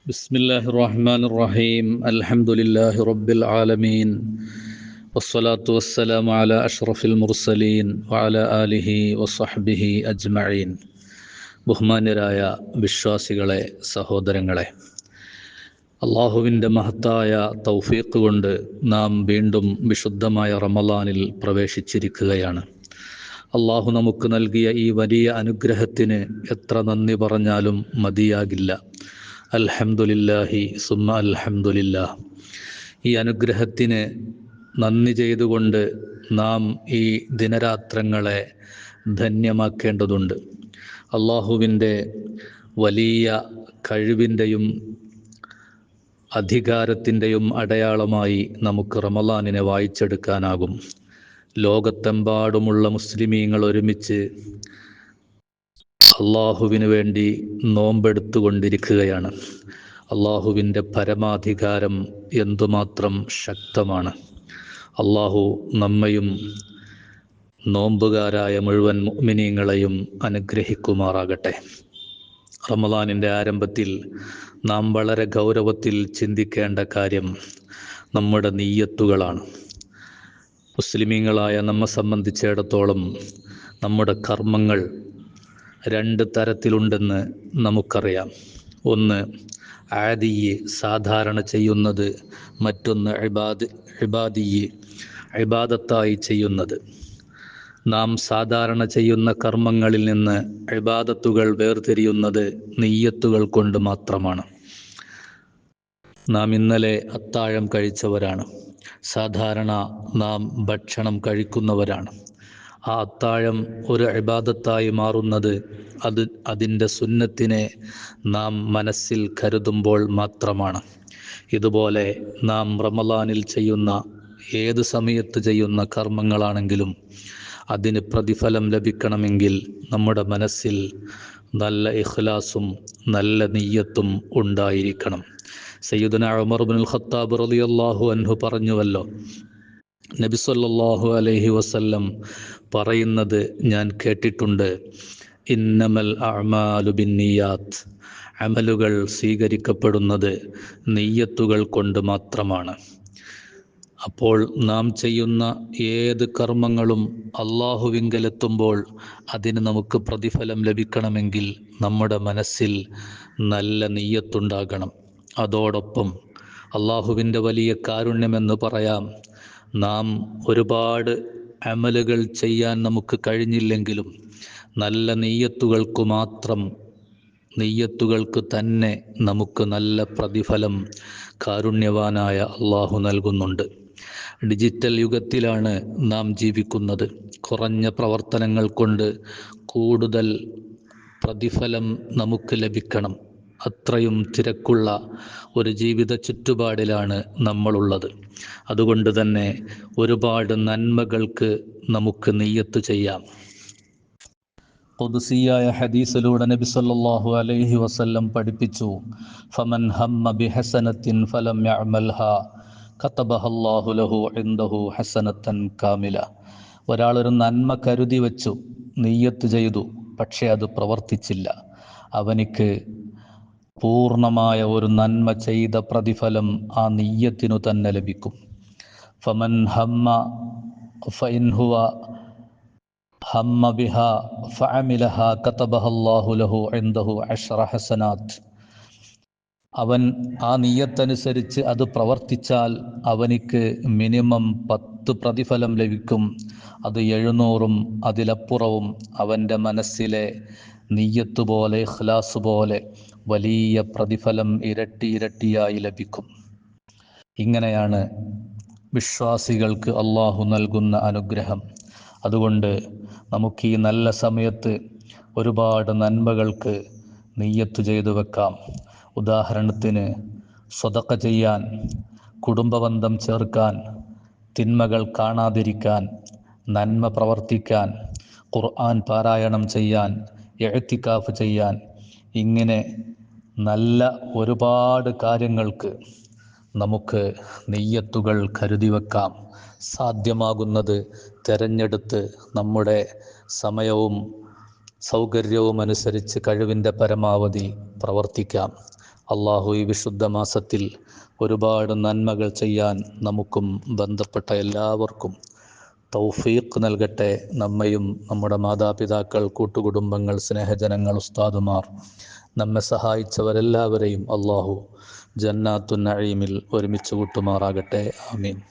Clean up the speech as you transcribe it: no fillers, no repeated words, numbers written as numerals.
بسم الله الرحمن الرحيم الحمد لله رب العالمين والصلاة والسلام على أشرف المرسلين وعلى آله وصحبه أجمعين. ബഹുമാന്യരായ വിശ്വാസികളെ, സഹോദരങ്ങളെ, അള്ളാഹുവിൻ്റെ മഹത്തായ തൗഫീഖ് കൊണ്ട് നാം വീണ്ടും വിശുദ്ധമായ റമളാനിൽ പ്രവേശിച്ചിരിക്കുകയാണ്. അള്ളാഹു നമുക്ക് നൽകിയ ഈ വലിയ അനുഗ്രഹത്തിന് എത്ര നന്ദി പറഞ്ഞാലും മതിയാകില്ല. അൽഹംദുലില്ലാഹി സുമ്മ അൽഹംദുലില്ലാ. ഈ അനുഗ്രഹത്തിന് നന്ദി ചെയ്തുകൊണ്ട് നാം ഈ ദിനരാത്രങ്ങളെ ധന്യമാക്കേണ്ടതുണ്ട്. അള്ളാഹുവിൻ്റെ വലിയ കഴിവിൻ്റെയും അധികാരത്തിൻ്റെയും അടയാളമായി നമുക്ക് റമളാനിനെ വായിച്ചെടുക്കാനാകും. ലോകത്തെമ്പാടുമുള്ള മുസ്ലിമീങ്ങൾ ഒരുമിച്ച് അള്ളാഹുവിന് വേണ്ടി നോമ്പെടുത്തുകൊണ്ടിരിക്കുകയാണ്. അള്ളാഹുവിൻ്റെ പരമാധികാരം എന്തുമാത്രം ശക്തമാണ്. അള്ളാഹു നമ്മയും നോമ്പുകാരായ മുഴുവൻ മുഅ്മിനീങ്ങളെയും അനുഗ്രഹിക്കുമാറാകട്ടെ. റമളാനിൻ്റെ ആരംഭത്തിൽ നാം വളരെ ഗൗരവത്തിൽ ചിന്തിക്കേണ്ട കാര്യം നമ്മുടെ നിയ്യത്തുകളാണ്. മുസ്ലിമീങ്ങളായ നമ്മെ സംബന്ധിച്ചിടത്തോളം നമ്മുടെ കർമ്മങ്ങൾ രണ്ട് തരത്തിലുണ്ടെന്ന് നമുക്കറിയാം. ഒന്ന് ആദിയ്യ്, സാധാരണ ചെയ്യുന്നത്. മറ്റൊന്ന് ഇബാദിയ്യ്, ഇബാദത്തായി ചെയ്യുന്നത്. നാം സാധാരണ ചെയ്യുന്ന കർമ്മങ്ങളിൽ നിന്ന് ഇബാദത്തുകൾ വേർതിരിയുന്നത് നിയ്യത്തുകൾ കൊണ്ട് മാത്രമാണ്. നാം ഇന്നലെ അത്താഴം കഴിച്ചവരാണ്. സാധാരണ നാം ഭക്ഷണം കഴിക്കുന്നവരാണ്. ആ അത്താഴം ഒരു ഇബാദത്തായി മാറുന്നത് അതിൻ്റെ സുന്നത്തിനെ നാം മനസ്സിൽ കരുതുമ്പോൾ മാത്രമാണ്. ഇതുപോലെ നാം റമളാനിൽ ചെയ്യുന്ന, ഏത് സമയത്ത് ചെയ്യുന്ന കർമ്മങ്ങളാണെങ്കിലും അതിന് പ്രതിഫലം ലഭിക്കണമെങ്കിൽ നമ്മുടെ മനസ്സിൽ നല്ല ഇഖ്ലാസും നല്ല നിയ്യത്തും ഉണ്ടായിരിക്കണം. സയ്യിദുനാ ഉമർ ഇബ്നുൽ ഖത്താബ് റളിയല്ലാഹു അൻഹു പറഞ്ഞുവല്ലോ, നബി സല്ലല്ലാഹു അലൈഹി വസല്ലം പറയുന്നത് ഞാൻ കേട്ടിട്ടുണ്ട്, ഇന്നമൽ അഅ്മാലു ബിന്നിയാത്ത്, അമലുകൾ സ്വീകരിക്കപ്പെടുന്നത് നിയ്യത്തുകൾ കൊണ്ട് മാത്രമാണ്. അപ്പോൾ നാം ചെയ്യുന്ന ഏത് കർമ്മങ്ങളും അള്ളാഹുവിങ്കലെത്തുമ്പോൾ അതിന് നമുക്ക് പ്രതിഫലം ലഭിക്കണമെങ്കിൽ നമ്മുടെ മനസ്സിൽ നല്ല നിയ്യത്തുണ്ടാകണം. അതോടൊപ്പം അള്ളാഹുവിൻ്റെ വലിയ കാരുണ്യമെന്ന് പറയാം, നാം ഒരുപാട് അമലുകൾ ചെയ്യാൻ നമുക്ക് കഴിഞ്ഞില്ലെങ്കിലും നല്ല നെയ്യത്തുകൾക്ക് തന്നെ നമുക്ക് നല്ല പ്രതിഫലം കാരുണ്യവാനായ അള്ളാഹു നൽകുന്നുണ്ട്. ഡിജിറ്റൽ യുഗത്തിലാണ് നാം ജീവിക്കുന്നത്. കുറഞ്ഞ പ്രവർത്തനങ്ങൾ കൊണ്ട് കൂടുതൽ പ്രതിഫലം നമുക്ക് ലഭിക്കണം. അത്രയും തിരക്കുള്ള ഒരു ജീവിത ചുറ്റുപാടിലാണ് നമ്മളുള്ളത്. അതുകൊണ്ട് തന്നെ ഒരുപാട് നന്മകൾക്ക് നമുക്ക് നിയ്യത്ത് ചെയ്യാം. ഖുദ്സിയായ ഹദീസിലൂടെ നബി സല്ലല്ലാഹു അലൈഹി വസല്ലം പഠിപ്പിച്ചു, ഫമൻ ഹമ്മ ബിഹസനത്തിൻ ഫലം യഅമൽഹാ കതബഹല്ലാഹു ലഹു ഇൻദഹു ഹസനത്തൻ കാമില. ഒരാളൊരു നന്മ കരുതി വെച്ചു, നിയ്യത്ത് ചെയ്തു, പക്ഷേ അത് പ്രവർത്തിച്ചില്ല, അവനിക്ക് പൂർണ്ണമായ ഒരു നന്മ ചെയ്ത പ്രതിഫലം ആ നിയ്യത്തിനു തന്നെ ലഭിക്കും. ഫമൻ ഹമ്മ ഫഇൻ ഹുവ ഹമ്മ ബിഹാ ഫഅമിലഹാ കതബഹല്ലാഹു ലഹു ഇൻദഹു അശ്റ ഹസനാത്ത്. അവൻ ആ നിയ്യത്തനുസരിച്ച് അത് പ്രവർത്തിച്ചാൽ അവനിക്ക് മിനിമം 10 പ്രതിഫലം ലഭിക്കും. അത് 700-ഉം അതിലപ്പുറവും അവൻ്റെ മനസ്സിലെ നിയ്യത്ത് പോലെ, ഇഖ്ലാസ് പോലെ വലിയ പ്രതിഫലം ഇരട്ടിയായി ലഭിക്കും. ഇങ്ങനെയാണ് വിശ്വാസികൾക്ക് അള്ളാഹു നൽകുന്ന അനുഗ്രഹം. അതുകൊണ്ട് നമുക്ക് ഈ നല്ല സമയത്ത് ഒരുപാട് നന്മകൾക്ക് നിയ്യത്ത് ചെയ്തു വെക്കാം. ഉദാഹരണത്തിന് സ്വതക്ക ചെയ്യാൻ, കുടുംബബന്ധം ചേർക്കാൻ, തിന്മകൾ കാണാതിരിക്കാൻ, നന്മ പ്രവർത്തിക്കാൻ, ഖുർആൻ പാരായണം ചെയ്യാൻ, ഇഅ്തികാഫ് ചെയ്യാൻ, ഇങ്ങനെ നല്ല ഒരുപാട് കാര്യങ്ങൾക്ക് നമുക്ക് നിയ്യത്തുകൾ കരുതി വെക്കാം. സാധ്യമാകുന്നത് തിരഞ്ഞെടുത്ത് നമ്മുടെ സമയവും സൗകര്യവും അനുസരിച്ച് കഴിവിൻ്റെ പരമാവധി പ്രവർത്തിക്കാം. അള്ളാഹു ഈ വിശുദ്ധ മാസത്തിൽ ഒരുപാട് നന്മകൾ ചെയ്യാൻ നമുക്കും ബന്ധപ്പെട്ട എല്ലാവർക്കും തൗഫീഖ് നൽകട്ടെ. നമ്മയും നമ്മുടെ മാതാപിതാക്കൾ, കൂട്ടുകുടുംബങ്ങൾ, സ്നേഹജനങ്ങൾ, ഉസ്താദുമാർ, നമ്മെ സഹായിച്ചവരെല്ലാവരെയും അള്ളാഹു ജന്നാത്തുൻ നഈമിൽ ഒരുമിച്ച് കൂട്ടുമാറാകട്ടെ. ആമീൻ.